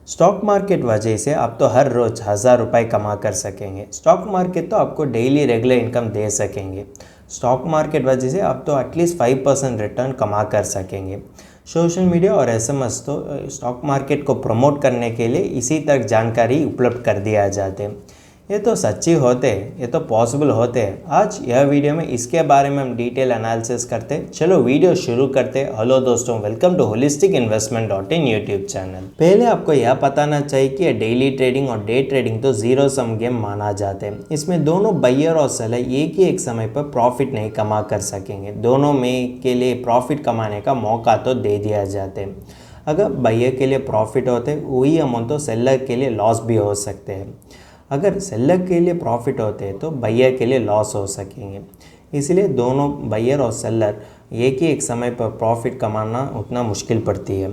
Stock market वजह से आप तो हर रोज़ 1000 रुपये कमा कर सकेंगे। स्टॉक मार्केट तो आपको डेली रेगुलर इनकम दे सकेंगे। स्टॉक मार्केट वजह से आप तो एटलीस्ट 5% रिटर्न कमा कर सकेंगे। सोशल मीडिया और एसएमएस तो स्टॉक मार्केट को प्रमोट करने के लिए इसी तक जानकारी उपलब्ध कर दिया जाते हैं। ये तो सच्ची होते हैं, ये तो पॉसिबल होते हैं। आज यह वीडियो में इसके बारे में हम डिटेल एनालिसिस करते हैं। चलो वीडियो शुरू करते हैं। हेलो दोस्तों, welcome to holisticinvestment.in YouTube channel. पहले आपको यह बताना चाहिए कि डेली ट्रेडिंग और डे ट्रेडिंग तो जीरो सम गेम माना जाते हैं। इसमें दोनों बायर और सेलर एक ही एक समय पर प्रॉफिट नहीं कमा कर सकेंगे। दोनों में के लिए प्रॉफिट कमाने का मौका तो दे दिया जाते हैं। अगर बायर के लिए प्रॉफिट होते वही अमाउंट तो सेलर के लिए लॉस भी हो सकते हैं। अगर सेलर के लिए प्रॉफिट होते हैं तो बायर के लिए लॉस हो सकेंगे। इसलिए दोनों बायर और सेलर एक ही एक समय पर प्रॉफिट कमाना उतना मुश्किल पड़ती है।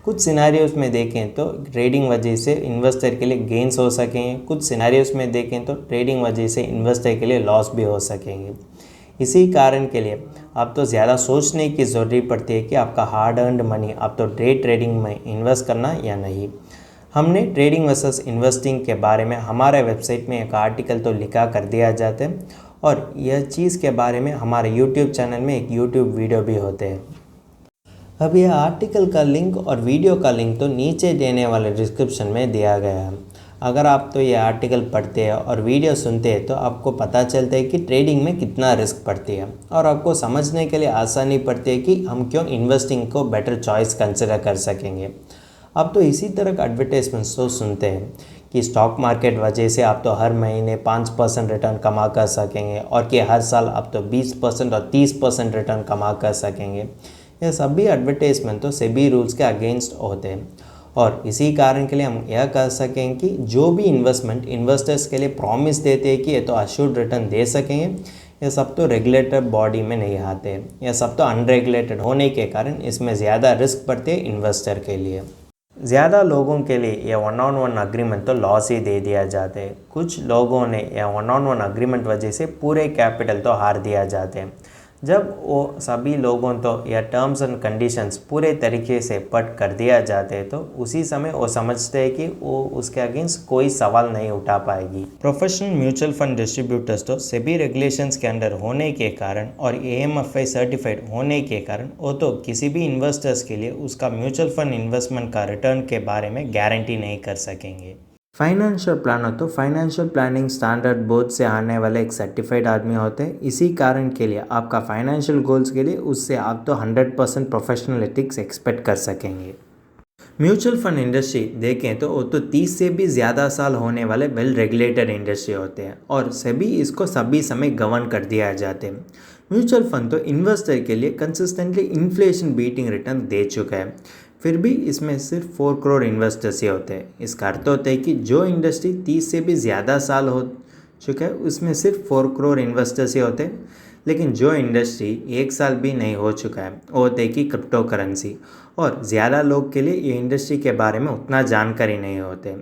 कुछ सिनेरियोस में देखें तो ट्रेडिंग वजह से इन्वेस्टर के लिए गेंस हो सकेंगे। कुछ सिनेरियोस में देखें तो ट्रेडिंग वजह से इन्वेस्टर के लिए लॉस भी हो सकेंगे। इसी कारण के लिए आप तो ज़्यादा सोचने की ज़रूरत पड़ती है कि आपका हार्ड अर्नड मनी आप तो डे ट्रेडिंग में इन्वेस्ट करना या नहीं। हमने ट्रेडिंग वर्सेस इन्वेस्टिंग के बारे में हमारे वेबसाइट में एक आर्टिकल तो लिखा कर दिया जाता है और यह चीज़ के बारे में हमारे यूट्यूब चैनल में एक यूट्यूब वीडियो भी होते हैं। अब यह आर्टिकल का लिंक और वीडियो का लिंक तो नीचे देने वाले डिस्क्रिप्शन में दिया गया है। अगर आप तो ये आर्टिकल पढ़ते हैं और वीडियो सुनते हैं तो आपको पता चलता है कि ट्रेडिंग में कितना रिस्क पड़ती है और आपको समझने के लिए आसानी पड़ती है कि हम क्यों इन्वेस्टिंग को बेटर चॉइस कंसिडर कर सकेंगे। अब तो इसी तरह का एडवर्टाइजमेंट्स तो सुनते हैं कि स्टॉक मार्केट वजह से आप तो हर महीने 5% रिटर्न कमा कर सकेंगे और कि हर साल आप तो 20% और 30% रिटर्न कमा कर सकेंगे। ये सभी एडवर्टाइजमेंट तो सेबी रूल्स के अगेंस्ट होते हैं और इसी कारण के लिए हम यह कह सकेंगे कि जो भी इन्वेस्टमेंट इन्वेस्टर्स के लिए प्रॉमिस देते हैं कि ये तो अश्योर्ड रिटर्न दे सकेंगे, ये सब तो रेगुलेटेड बॉडी में नहीं आते हैं। यह सब तो अनरेगुलेटेड होने के कारण इसमें ज़्यादा रिस्क पड़ते हैं इन्वेस्टर के लिए। ज़्यादा लोगों के लिए यह 1-on-1 अग्रीमेंट तो लॉस ही दे दिया जाते हैं। कुछ लोगों ने यह 1-on-1 अग्रीमेंट वजह से पूरे कैपिटल तो हार दिया जाते हैं। जब वो सभी लोगों तो यह टर्म्स एंड कंडीशंस पूरे तरीके से पढ़ कर दिया जाते हैं तो उसी समय वो समझते हैं कि वो उसके अगेंस्ट कोई सवाल नहीं उठा पाएगी। प्रोफेशनल म्यूचुअल फंड डिस्ट्रीब्यूटर्स तो सेबी रेगुलेशंस के अंडर होने के कारण और AMFI सर्टिफाइड होने के कारण वो तो किसी भी इन्वेस्टर्स के लिए उसका म्यूचुअल फंड इन्वेस्टमेंट का रिटर्न के बारे में गारंटी नहीं कर सकेंगे। फाइनेंशियल प्लानर तो फाइनेंशियल प्लानिंग स्टैंडर्ड बोर्ड से आने वाले एक सर्टिफाइड आदमी होते हैं। इसी कारण के लिए आपका फाइनेंशियल गोल्स के लिए उससे आप तो 100% प्रोफेशनल एथिक्स एक्सपेक्ट कर सकेंगे। म्यूचुअल फंड इंडस्ट्री देखें तो वो तो 30 से भी ज़्यादा साल होने वाले वेल रेगुलेटेड इंडस्ट्री होते हैं और सभी इसको सभी समय गवर्न कर दिया जाते हैं। म्यूचुअल फंड तो इन्वेस्टर के लिए कंसिस्टेंटली इन्फ्लेशन बीटिंग रिटर्न दे चुका है, फिर भी इसमें सिर्फ 4 करोड़ इन्वेस्टर्स ही होते हैं। इसका अर्थ होता है कि जो इंडस्ट्री 30 से भी ज़्यादा साल हो चुका है उसमें सिर्फ 4 करोड़ इन्वेस्टर्स ही होते हैं। लेकिन जो इंडस्ट्री 1 साल भी नहीं हो चुका है वो होता है कि क्रिप्टो करेंसी, और ज़्यादा लोग के लिए ये इंडस्ट्री के बारे में उतना जानकारी नहीं होते,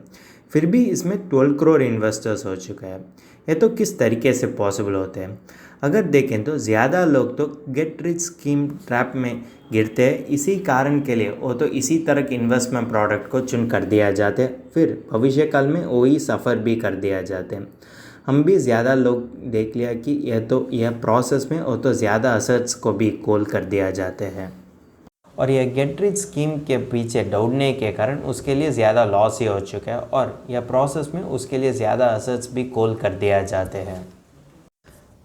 फिर भी इसमें 12 करोड़ इन्वेस्टर्स हो चुका है। ये तो किस तरीके से पॉसिबल होते हैं? अगर देखें तो ज़्यादा लोग तो गेट रिच स्कीम ट्रैप में गिरते हैं। इसी कारण के लिए वो तो इसी तरह के इन्वेस्टमेंट प्रोडक्ट को चुन कर दिया जाते हैं, फिर भविष्य काल में वही सफ़र भी कर दिया जाते हैं। हम भी ज़्यादा लोग देख लिया कि यह प्रोसेस में वो तो ज़्यादा असेट्स को भी कॉल कर दिया जाते हैं और यह गेट रिच स्कीम के पीछे दौड़ने के कारण उसके लिए ज़्यादा लॉस ही हो चुका है और यह प्रोसेस में उसके लिए ज़्यादा असेट्स भी कॉल कर दिया जाते हैं।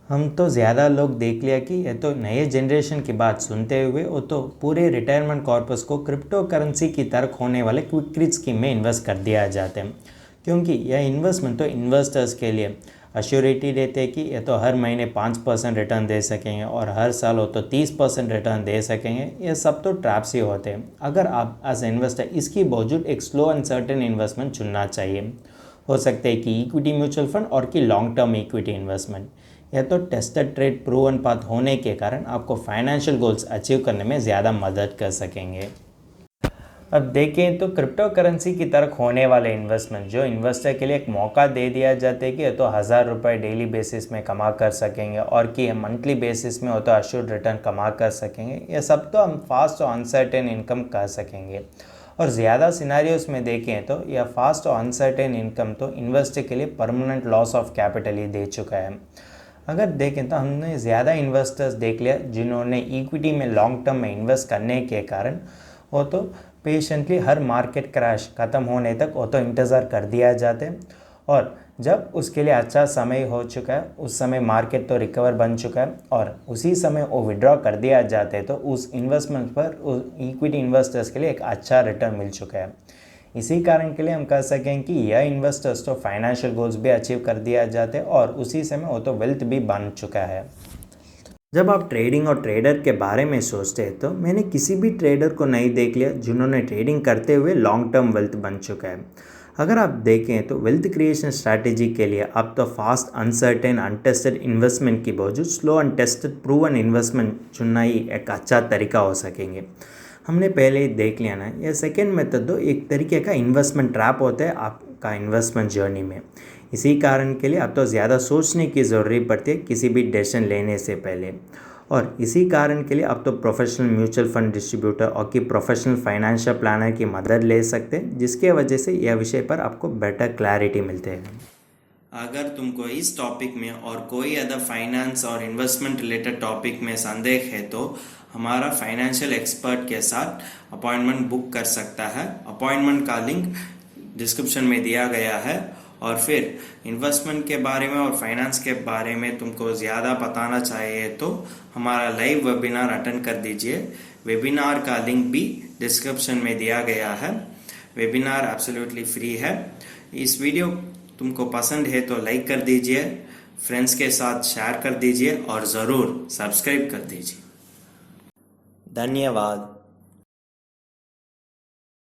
हम तो ज़्यादा लोग देख लिया कि ये तो नए जनरेशन की बात सुनते हुए वो तो पूरे रिटायरमेंट कॉर्पस को क्रिप्टो करेंसी की तरह होने वाले क्विक रिच स्कीम में इन्वेस्ट कर दिया जाते हैं, क्योंकि यह इन्वेस्टमेंट तो इन्वेस्टर्स के लिए अश्योरिटी देते हैं कि ये तो हर महीने 5% रिटर्न दे सकेंगे और हर साल हो तो 30% रिटर्न दे सकेंगे। ये सब तो ट्रैप्स ही होते हैं। अगर आप एज इन्वेस्टर इसकी बावजूद एक स्लो एंड सर्टेन इन्वेस्टमेंट चुनना चाहिए। हो सकता है कि इक्विटी म्यूचुअल फंड और कि लॉन्ग टर्म इक्विटी इन्वेस्टमेंट। यह तो टेस्टेड ट्रेड प्रूवन पाथ होने के कारण आपको फाइनेंशियल गोल्स अचीव करने में ज़्यादा मदद कर सकेंगे। अब देखें तो क्रिप्टो करेंसी की तरफ होने वाले इन्वेस्टमेंट जो इन्वेस्टर के लिए एक मौका दे दिया जाता है कि तो 1000 रुपये डेली बेसिस में कमा कर सकेंगे और कि मंथली बेसिस में हो तो अश्योर्ड रिटर्न कमा कर सकेंगे। ये सब तो हम फास्ट और अनसर्टेन इनकम कर सकेंगे और ज़्यादा सिनारियोस में देखें तो यह फास्ट और अनसर्टेन इनकम तो इन्वेस्टर के लिए परमानेंट लॉस ऑफ कैपिटल ही दे चुका है। अगर देखें तो हमने ज़्यादा इन्वेस्टर्स देख लिया जिन्होंने इक्विटी में लॉन्ग टर्म में इन्वेस्ट करने के कारण वो तो पेशेंटली हर मार्केट क्रैश ख़त्म होने तक वो तो इंतज़ार कर दिया जाते, और जब उसके लिए अच्छा समय हो चुका है उस समय मार्केट तो रिकवर बन चुका है और उसी समय वो विड्रॉ कर दिया जाते तो उस इन्वेस्टमेंट पर उस इक्विटी इन्वेस्टर्स के लिए एक अच्छा रिटर्न मिल चुका है। इसी कारण के लिए हम कह सकें कि यह इन्वेस्टर्स तो फाइनेंशियल गोल्स भी अचीव कर दिया जाते और उसी समय वो तो वेल्थ भी बन चुका है। जब आप ट्रेडिंग और ट्रेडर के बारे में सोचते हैं तो मैंने किसी भी ट्रेडर को नहीं देख लिया जिन्होंने ट्रेडिंग करते हुए लॉन्ग टर्म वेल्थ बन चुका है। अगर आप देखें तो वेल्थ क्रिएशन स्ट्रैटेजी के लिए आप तो फास्ट अनसर्टेन अनटेस्टेड इन्वेस्टमेंट की बावजूद स्लो अनटेस्टेड प्रूवन इन्वेस्टमेंट चुनना ही एक अच्छा तरीका हो सकेंगे। हमने पहले ही देख लिया ना, यह सेकेंड मेथड तो एक तरीके का इन्वेस्टमेंट ट्रैप होता है आपका इन्वेस्टमेंट जर्नी में। इसी कारण के लिए अब तो ज़्यादा सोचने की ज़रूरत पड़ती है किसी भी डिसीजन लेने से पहले, और इसी कारण के लिए अब तो प्रोफेशनल म्यूचुअल फंड डिस्ट्रीब्यूटर और की प्रोफेशनल फाइनेंशियल प्लानर की मदद ले सकते हैं, जिसके वजह से यह विषय पर आपको बेटर क्लैरिटी मिलते हैं। अगर तुमको इस टॉपिक में और कोई अदर फाइनेंस और इन्वेस्टमेंट रिलेटेड टॉपिक में संदेह है तो हमारा फाइनेंशियल एक्सपर्ट के साथ अपॉइंटमेंट बुक कर सकता है। अपॉइंटमेंट का लिंक डिस्क्रिप्शन में दिया गया है। और फिर इन्वेस्टमेंट के बारे में और फाइनेंस के बारे में तुमको ज़्यादा बताना चाहिए तो हमारा लाइव वेबिनार अटेंड कर दीजिए। वेबिनार का लिंक भी डिस्क्रिप्शन में दिया गया है। वेबिनार एब्सोल्युटली फ्री है। इस वीडियो तुमको पसंद है तो लाइक कर दीजिए, फ्रेंड्स के साथ शेयर कर दीजिए और ज़रूर सब्सक्राइब कर दीजिए। धन्यवाद।